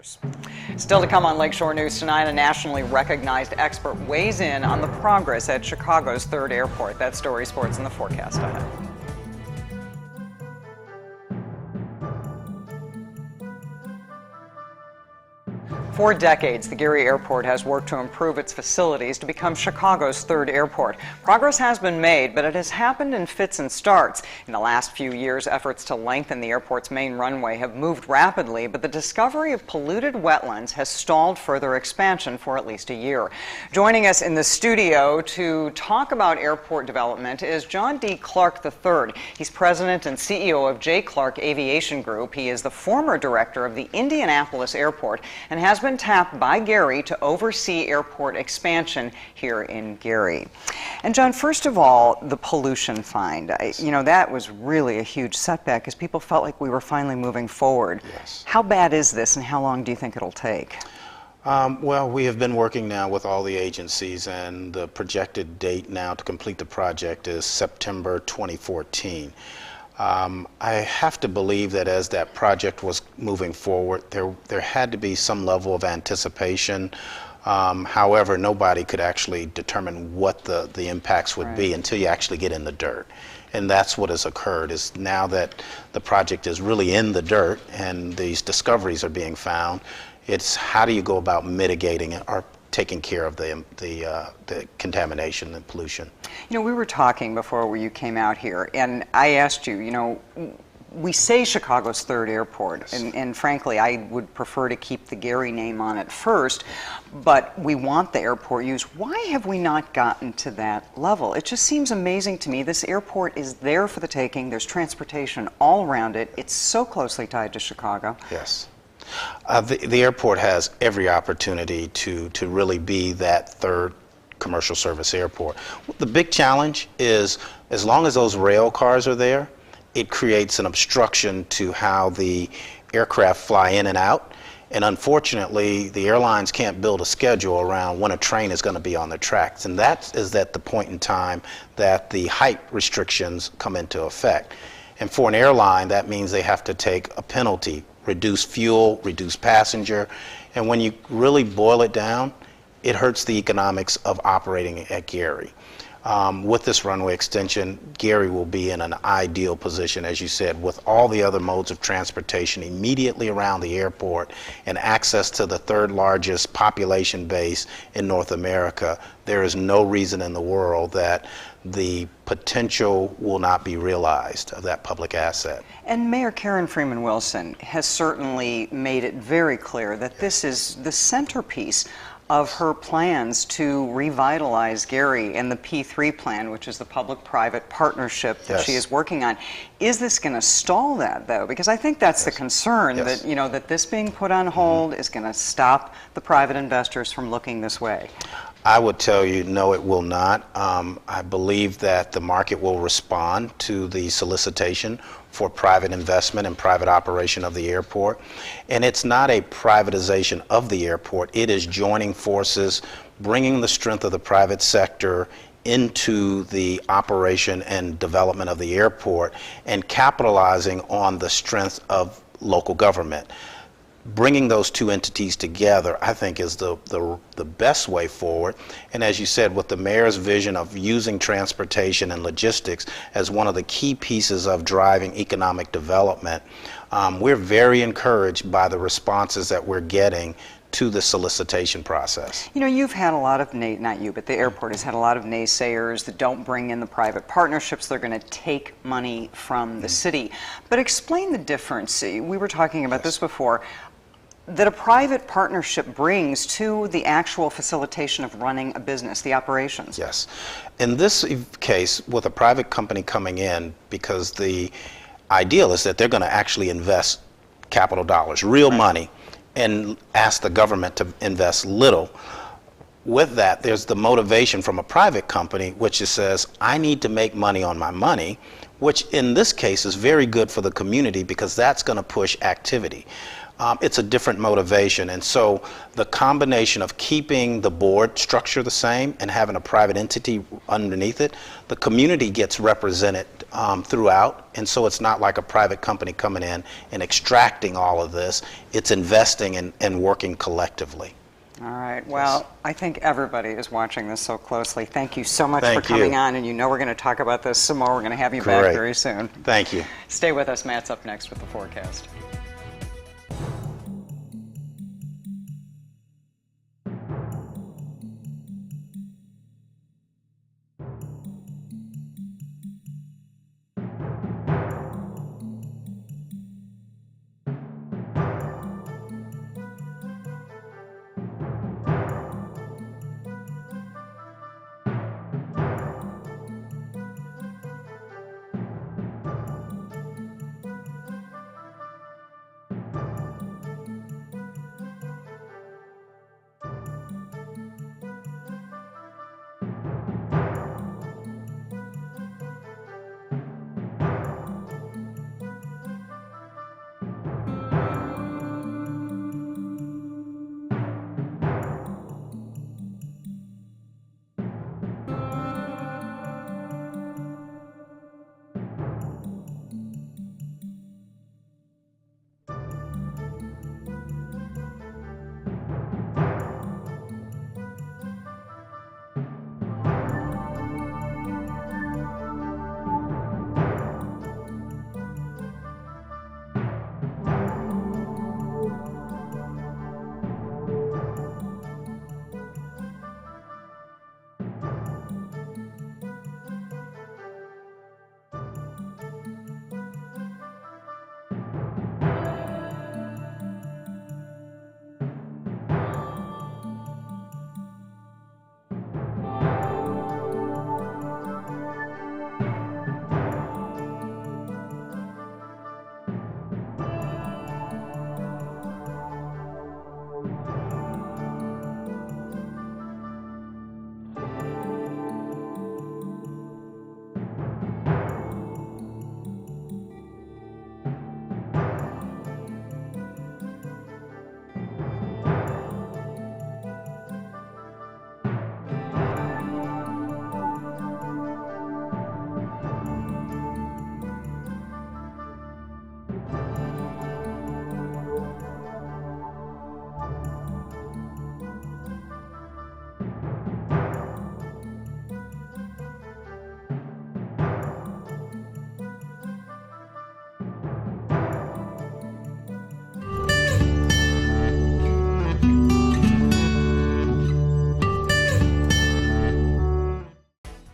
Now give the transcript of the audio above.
passengers. Still to come on Lakeshore News tonight, a nationally recognized expert weighs in on the progress at Chicago's third airport. That story, sports, in the forecast ahead. For decades, the Gary Airport has worked to improve its facilities to become Chicago's third airport. Progress has been made, but it has happened in fits and starts. In the last few years, efforts to lengthen the airport's main runway have moved rapidly, but the discovery of polluted wetlands has stalled further expansion for at least a year. Joining us in the studio to talk about airport development is John D. Clark III. He's president and CEO of J. Clark Aviation Group. He is the former director of the Indianapolis Airport and has been tapped by Gary to oversee airport expansion here in Gary. And John, first of all, the pollution find. That was really a huge setback because people felt like we were finally moving forward. Yes. How bad is this, and how long do you think it'll take? Well, we have been working now with all the agencies, and the projected date now to complete the project is September 2014. I have to believe that as that project was moving forward, there had to be some level of anticipation. However, nobody could actually determine what the impacts would be until you actually get in the dirt. And that's what has occurred, is now that the project is really in the dirt and these discoveries are being found, it's how do you go about mitigating it or taking care of the contamination and pollution. We were talking before you came out here, and I asked you, we say Chicago's third airport, Yes. and frankly, I would prefer to keep the Gary name on it first, but we want the airport used. Why have we not gotten to that level? It just seems amazing to me. This airport is there for the taking. There's transportation all around it. It's so closely tied to Chicago. Yes. The airport has every opportunity to really be that third commercial service airport. The big challenge is, as long as those rail cars are there, it creates an obstruction to how the aircraft fly in and out. And unfortunately, the airlines can't build a schedule around when a train is going to be on the tracks. And that is at the point in time that the height restrictions come into effect. And for an airline, that means they have to take a penalty, reduce fuel, reduce passenger. And when you really boil it down, it hurts the economics of operating at Gary. With this runway extension, Gary will be in an ideal position, as you said, with all the other modes of transportation immediately around the airport and access to the third largest population base in North America. There is no reason in the world that the potential will not be realized of that public asset. And Mayor Karen Freeman Wilson has certainly made it very clear that this is the centerpiece of her plans to revitalize Gary and the P3 plan, which is the public-private partnership that she is working on. Is this going to stall that, though? Because I think that's the concern, that that this being put on hold is going to stop the private investors from looking this way. I would tell you, no, it will not. I believe that the market will respond to the solicitation for private investment and private operation of the airport. And it's not a privatization of the airport. It is joining forces, bringing the strength of the private sector into the operation and development of the airport and capitalizing on the strength of local government. Bringing those two entities together, I think, is the best way forward. And as you said, with the mayor's vision of using transportation and logistics as one of the key pieces of driving economic development, we're very encouraged by the responses that we're getting to the solicitation process. You've had a lot of, not you, but the airport has had a lot of naysayers that don't bring in the private partnerships. They're going to take money from the city. But explain the difference. We were talking about this before, that a private partnership brings to the actual facilitation of running a business, the operations. Yes. In this case, with a private company coming in, because the ideal is that they're going to actually invest capital dollars, real money, and ask the government to invest little. With that, there's the motivation from a private company, which says, I need to make money on my money, which in this case is very good for the community because that's going to push activity. It's a different motivation, and so the combination of keeping the board structure the same and having a private entity underneath it, the community gets represented throughout, and so it's not like a private company coming in and extracting all of this. It's investing and working collectively. All right. Well, I think everybody is watching this so closely. Thank you so much for Thank coming you. on, and you know we're going to talk about this some more. We're going to have you back Great. very soon. Thank you. Stay with us. Matt's up next with the forecast.